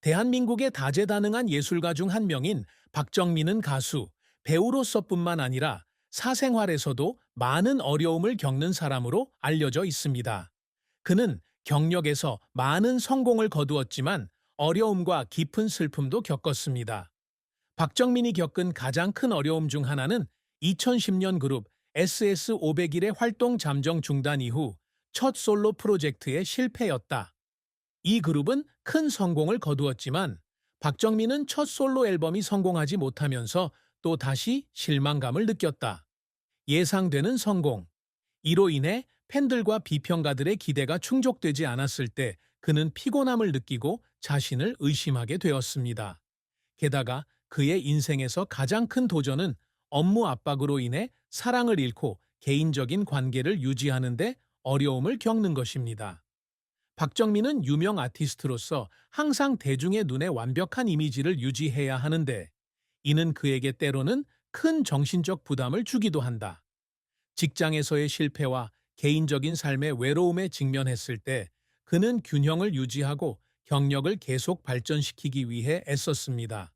대한민국의 다재다능한 예술가 중 한 명인 박정민은 가수, 배우로서뿐만 아니라 사생활에서도 많은 어려움을 겪는 사람으로 알려져 있습니다. 그는 경력에서 많은 성공을 거두었지만 어려움과 깊은 슬픔도 겪었습니다. 박정민이 겪은 가장 큰 어려움 중 하나는 2010년 그룹 SS501의 활동 잠정 중단 이후 첫 솔로 프로젝트의 실패였다. 이 그룹은 큰 성공을 거두었지만 박정민은 첫 솔로 앨범이 성공하지 못하면서 또 다시 실망감을 느꼈다. 예상되는 성공. 이로 인해 팬들과 비평가들의 기대가 충족되지 않았을 때 그는 피곤함을 느끼고 자신을 의심하게 되었습니다. 게다가 그의 인생에서 가장 큰 도전은 업무 압박으로 인해 사랑을 잃고 개인적인 관계를 유지하는 데 어려움을 겪는 것입니다. 박정민은 유명 아티스트로서 항상 대중의 눈에 완벽한 이미지를 유지해야 하는데 이는 그에게 때로는 큰 정신적 부담을 주기도 한다. 직장에서의 실패와 개인적인 삶의 외로움에 직면했을 때 그는 균형을 유지하고 경력을 계속 발전시키기 위해 애썼습니다.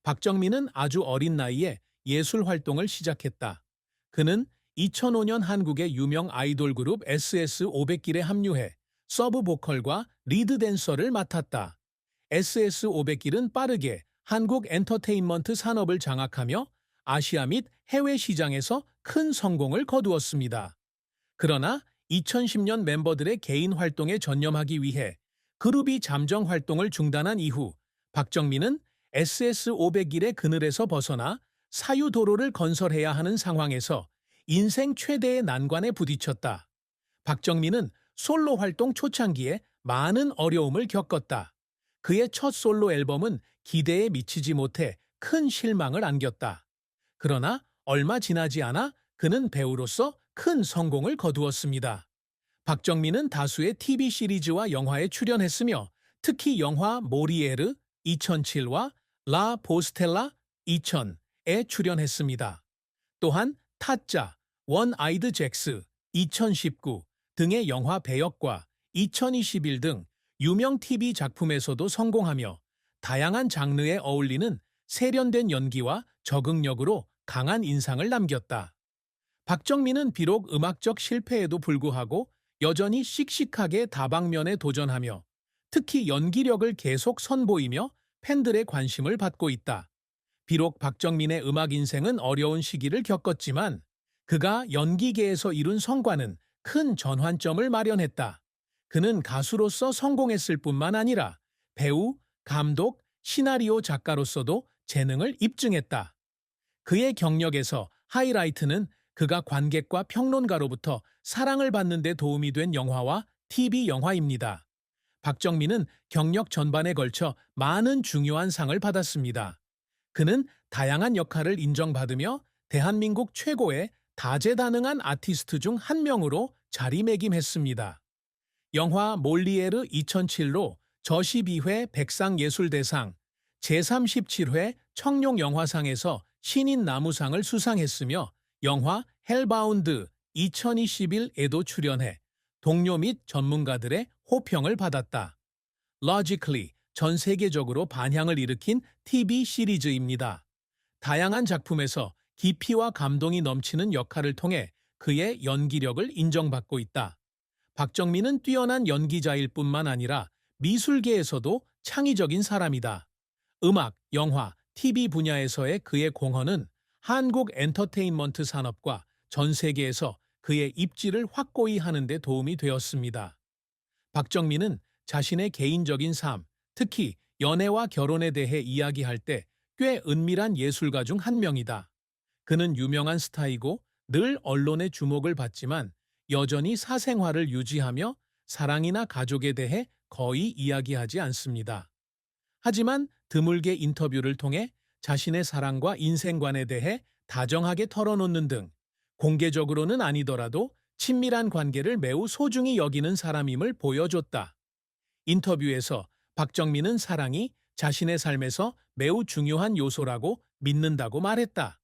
박정민은 아주 어린 나이에 예술 활동을 시작했다. 그는 2005년 한국의 유명 아이돌 그룹 SS501에 합류해 서브 보컬과 리드 댄서를 맡았다. SS501은 빠르게 한국 엔터테인먼트 산업을 장악하며 아시아 및 해외 시장에서 큰 성공을 거두었습니다. 그러나 2010년 멤버들의 개인 활동에 전념하기 위해 그룹이 잠정 활동을 중단한 이후 박정민은 SS501의 그늘에서 벗어나 사유도로를 건설해야 하는 상황에서 인생 최대의 난관에 부딪혔다. 박정민은 솔로 활동 초창기에 많은 어려움을 겪었다. 그의 첫 솔로 앨범은 기대에 미치지 못해 큰 실망을 안겼다. 그러나 얼마 지나지 않아 그는 배우로서 큰 성공을 거두었습니다. 박정민은 다수의 TV 시리즈와 영화에 출연했으며 특히 영화 모리에르 2007와 라 보스텔라 2000에 출연했습니다. 또한 타짜, 원 아이드 잭스 2019 등의 영화 배역과 2021 등 유명 TV 작품에서도 성공하며 다양한 장르에 어울리는 세련된 연기와 적응력으로 강한 인상을 남겼다. 박정민은 비록 음악적 실패에도 불구하고 여전히 씩씩하게 다방면에 도전하며 특히 연기력을 계속 선보이며 팬들의 관심을 받고 있다. 비록 박정민의 음악 인생은 어려운 시기를 겪었지만 그가 연기계에서 이룬 성과는 큰 전환점을 마련했다. 그는 가수로서 성공했을 뿐만 아니라 배우, 감독, 시나리오 작가로서도 재능을 입증했다. 그의 경력에서 하이라이트는 그가 관객과 평론가로부터 사랑을 받는 데 도움이 된 영화와 TV 영화입니다. 박정민은 경력 전반에 걸쳐 많은 중요한 상을 받았습니다. 그는 다양한 역할을 인정받으며 대한민국 최고의 다재다능한 아티스트 중 한 명으로 자리매김했습니다. 영화 몰리에르 2007로 저12회 백상예술대상, 제37회 청룡영화상에서 신인 나무상을 수상했으며 영화 헬바운드 2021에도 출연해 동료 및 전문가들의 호평을 받았다. Logically, 전 세계적으로 반향을 일으킨 TV 시리즈입니다. 다양한 작품에서 깊이와 감동이 넘치는 역할을 통해 그의 연기력을 인정받고 있다. 박정민은 뛰어난 연기자일 뿐만 아니라 미술계에서도 창의적인 사람이다. 음악, 영화, TV 분야에서의 그의 공헌은 한국 엔터테인먼트 산업과 전 세계에서 그의 입지를 확고히 하는 데 도움이 되었습니다. 박정민은 자신의 개인적인 삶, 특히 연애와 결혼에 대해 이야기할 때 꽤 은밀한 예술가 중 한 명이다. 그는 유명한 스타이고 늘 언론의 주목을 받지만 여전히 사생활을 유지하며 사랑이나 가족에 대해 거의 이야기하지 않습니다. 하지만 드물게 인터뷰를 통해 자신의 사랑과 인생관에 대해 다정하게 털어놓는 등 공개적으로는 아니더라도 친밀한 관계를 매우 소중히 여기는 사람임을 보여줬다. 인터뷰에서 박정민은 사랑이 자신의 삶에서 매우 중요한 요소라고 믿는다고 말했다.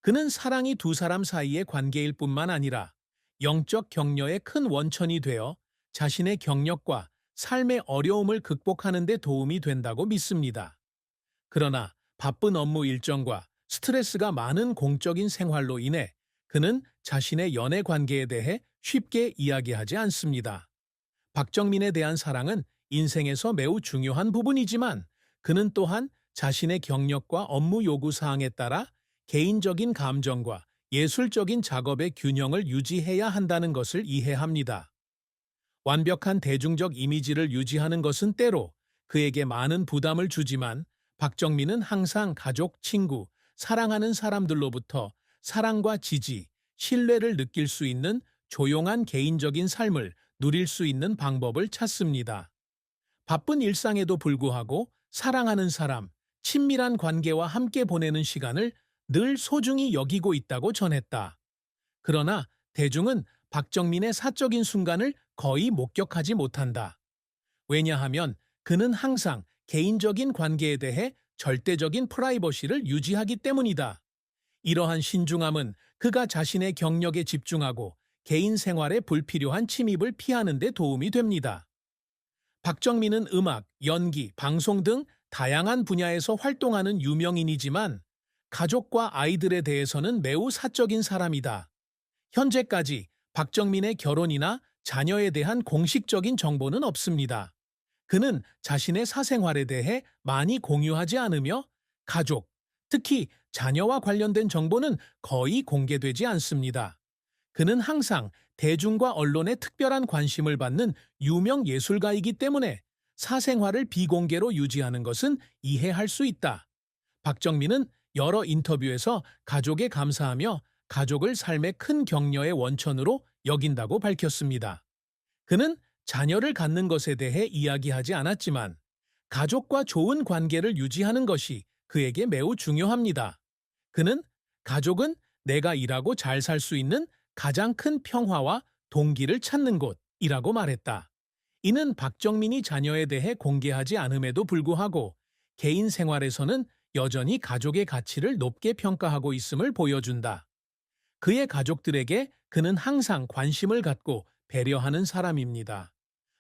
그는 사랑이 두 사람 사이의 관계일 뿐만 아니라 영적 격려의 큰 원천이 되어 자신의 경력과 삶의 어려움을 극복하는 데 도움이 된다고 믿습니다. 그러나 바쁜 업무 일정과 스트레스가 많은 공적인 생활로 인해 그는 자신의 연애 관계에 대해 쉽게 이야기하지 않습니다. 박정민에 대한 사랑은 인생에서 매우 중요한 부분이지만 그는 또한 자신의 경력과 업무 요구 사항에 따라 개인적인 감정과 예술적인 작업의 균형을 유지해야 한다는 것을 이해합니다. 완벽한 대중적 이미지를 유지하는 것은 때로 그에게 많은 부담을 주지만 박정민은 항상 가족, 친구, 사랑하는 사람들로부터 사랑과 지지, 신뢰를 느낄 수 있는 조용한 개인적인 삶을 누릴 수 있는 방법을 찾습니다. 바쁜 일상에도 불구하고 사랑하는 사람, 친밀한 관계와 함께 보내는 시간을 늘 소중히 여기고 있다고 전했다. 그러나 대중은 박정민의 사적인 순간을 거의 목격하지 못한다. 왜냐하면 그는 항상 개인적인 관계에 대해 절대적인 프라이버시를 유지하기 때문이다. 이러한 신중함은 그가 자신의 경력에 집중하고 개인 생활에 불필요한 침입을 피하는 데 도움이 됩니다. 박정민은 음악, 연기, 방송 등 다양한 분야에서 활동하는 유명인이지만 가족과 아이들에 대해서는 매우 사적인 사람이다. 현재까지 박정민의 결혼이나 자녀에 대한 공식적인 정보는 없습니다. 그는 자신의 사생활에 대해 많이 공유하지 않으며 가족, 특히 자녀와 관련된 정보는 거의 공개되지 않습니다. 그는 항상 대중과 언론의 특별한 관심을 받는 유명 예술가이기 때문에 사생활을 비공개로 유지하는 것은 이해할 수 있다. 박정민은 여러 인터뷰에서 가족에 감사하며 가족을 삶의 큰 격려의 원천으로 여긴다고 밝혔습니다. 그는 자녀를 갖는 것에 대해 이야기하지 않았지만 가족과 좋은 관계를 유지하는 것이 그에게 매우 중요합니다. 그는 가족은 내가 일하고 잘 살 수 있는 가장 큰 평화와 동기를 찾는 곳이라고 말했다. 이는 박정민이 자녀에 대해 공개하지 않음에도 불구하고 개인 생활에서는 여전히 가족의 가치를 높게 평가하고 있음을 보여준다. 그의 가족들에게 그는 항상 관심을 갖고 배려하는 사람입니다.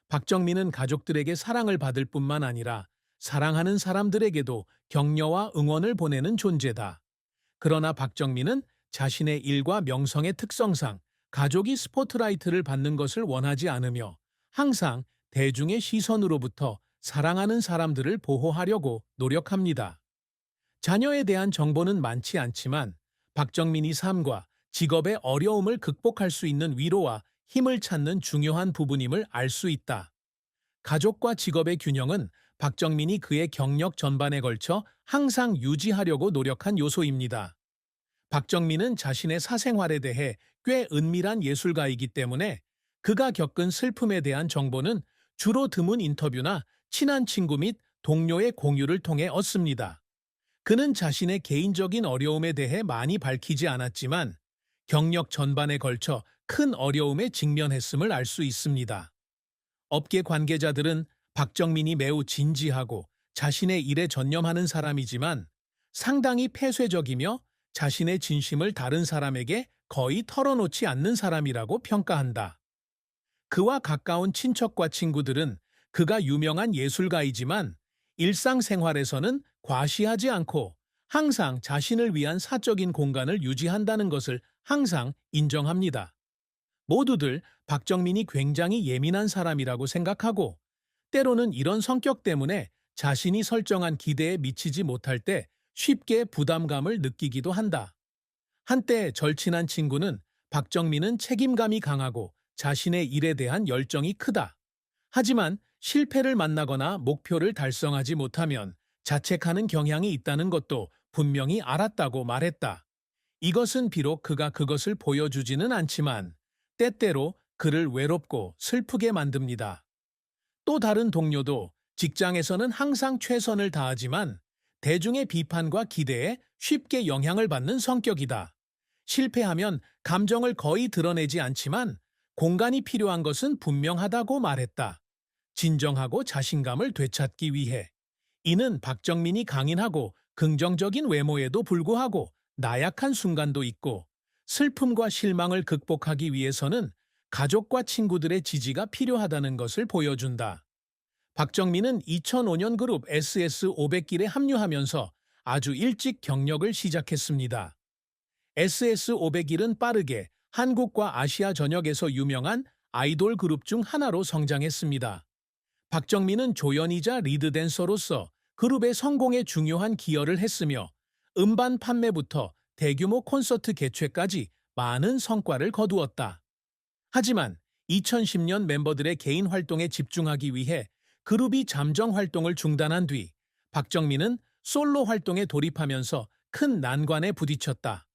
박정민은 가족들에게 사랑을 받을 뿐만 아니라 사랑하는 사람들에게도 격려와 응원을 보내는 존재다. 그러나 박정민은 자신의 일과 명성의 특성상 가족이 스포트라이트를 받는 것을 원하지 않으며 항상 대중의 시선으로부터 사랑하는 사람들을 보호하려고 노력합니다. 자녀에 대한 정보는 많지 않지만 박정민이 삶과 직업의 어려움을 극복할 수 있는 위로와 힘을 찾는 중요한 부분임을 알 수 있다. 가족과 직업의 균형은 박정민이 그의 경력 전반에 걸쳐 항상 유지하려고 노력한 요소입니다. 박정민은 자신의 사생활에 대해 꽤 은밀한 예술가이기 때문에 그가 겪은 슬픔에 대한 정보는 주로 드문 인터뷰나 친한 친구 및 동료의 공유를 통해 얻습니다. 그는 자신의 개인적인 어려움에 대해 많이 밝히지 않았지만 경력 전반에 걸쳐 큰 어려움에 직면했음을 알 수 있습니다. 업계 관계자들은 박정민이 매우 진지하고 자신의 일에 전념하는 사람이지만 상당히 폐쇄적이며 자신의 진심을 다른 사람에게 거의 털어놓지 않는 사람이라고 평가한다. 그와 가까운 친척과 친구들은 그가 유명한 예술가이지만 일상생활에서는 과시하지 않고 항상 자신을 위한 사적인 공간을 유지한다는 것을 항상 인정합니다. 모두들 박정민이 굉장히 예민한 사람이라고 생각하고 때로는 이런 성격 때문에 자신이 설정한 기대에 미치지 못할 때 쉽게 부담감을 느끼기도 한다. 한때 절친한 친구는 박정민은 책임감이 강하고 자신의 일에 대한 열정이 크다. 하지만 실패를 만나거나 목표를 달성하지 못하면 자책하는 경향이 있다는 것도 분명히 알았다고 말했다. 이것은 비록 그가 그것을 보여주지는 않지만 때때로 그를 외롭고 슬프게 만듭니다. 또 다른 동료도 직장에서는 항상 최선을 다하지만 대중의 비판과 기대에 쉽게 영향을 받는 성격이다. 실패하면 감정을 거의 드러내지 않지만 공간이 필요한 것은 분명하다고 말했다. 진정하고 자신감을 되찾기 위해. 이는 박정민이 강인하고 긍정적인 외모에도 불구하고 나약한 순간도 있고 슬픔과 실망을 극복하기 위해서는 가족과 친구들의 지지가 필요하다는 것을 보여준다. 박정민은 2005년 그룹 SS500길에 합류하면서 아주 일찍 경력을 시작했습니다. SS501은 빠르게 한국과 아시아 전역에서 유명한 아이돌 그룹 중 하나로 성장했습니다. 박정민은 조연이자 리드 댄서로서 그룹의 성공에 중요한 기여를 했으며 음반 판매부터 대규모 콘서트 개최까지 많은 성과를 거두었다. 하지만 2010년 멤버들의 개인 활동에 집중하기 위해 그룹이 잠정 활동을 중단한 뒤 박정민은 솔로 활동에 돌입하면서 큰 난관에 부딪혔다.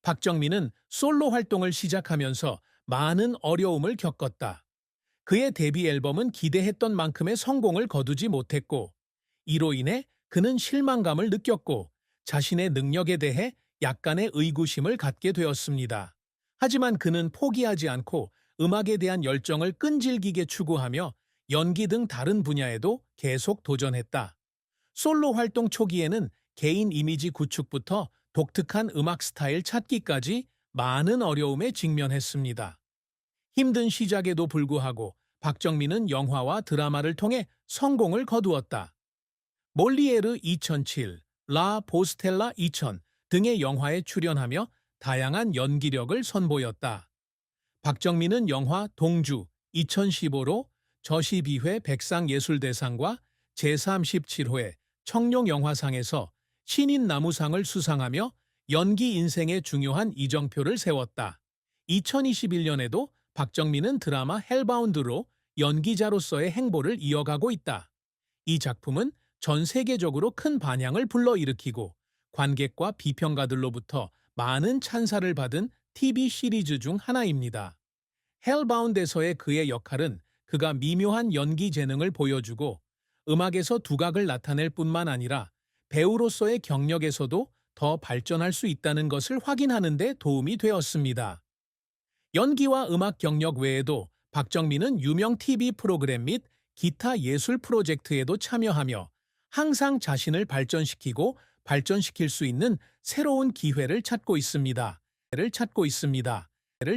박정민은 솔로 활동을 시작하면서 많은 어려움을 겪었다. 그의 데뷔 앨범은 기대했던 만큼의 성공을 거두지 못했고, 이로 인해 그는 실망감을 느꼈고 자신의 능력에 대해 약간의 의구심을 갖게 되었습니다. 하지만 그는 포기하지 않고 음악에 대한 열정을 끈질기게 추구하며 연기 등 다른 분야에도 계속 도전했다. 솔로 활동 초기에는 개인 이미지 구축부터 독특한 음악 스타일 찾기까지 많은 어려움에 직면했습니다. 힘든 시작에도 불구하고 박정민은 영화와 드라마를 통해 성공을 거두었다. 몰리에르 2007, 라 보스텔라 2000 등의 영화에 출연하며 다양한 연기력을 선보였다. 박정민은 영화 동주 2015로 저시비회 백상예술대상과 제37회 청룡영화상에서 신인나무상을 수상하며 연기 인생에 중요한 이정표를 세웠다. 2021년에도 박정민은 드라마 헬바운드로 연기자로서의 행보를 이어가고 있다. 이 작품은 전 세계적으로 큰 반향을 불러일으키고 관객과 비평가들로부터 많은 찬사를 받은 TV 시리즈 중 하나입니다. 헬바운드에서의 그의 역할은 그가 미묘한 연기 재능을 보여주고 음악에서 두각을 나타낼 뿐만 아니라 배우로서의 경력에서도 더 발전할 수 있다는 것을 확인하는 데 도움이 되었습니다. 연기와 음악 경력 외에도 박정민은 유명 TV 프로그램 및 기타 예술 프로젝트에도 참여하며 항상 자신을 발전시키고 발전시킬 수 있는 새로운 기회를 찾고 있습니다.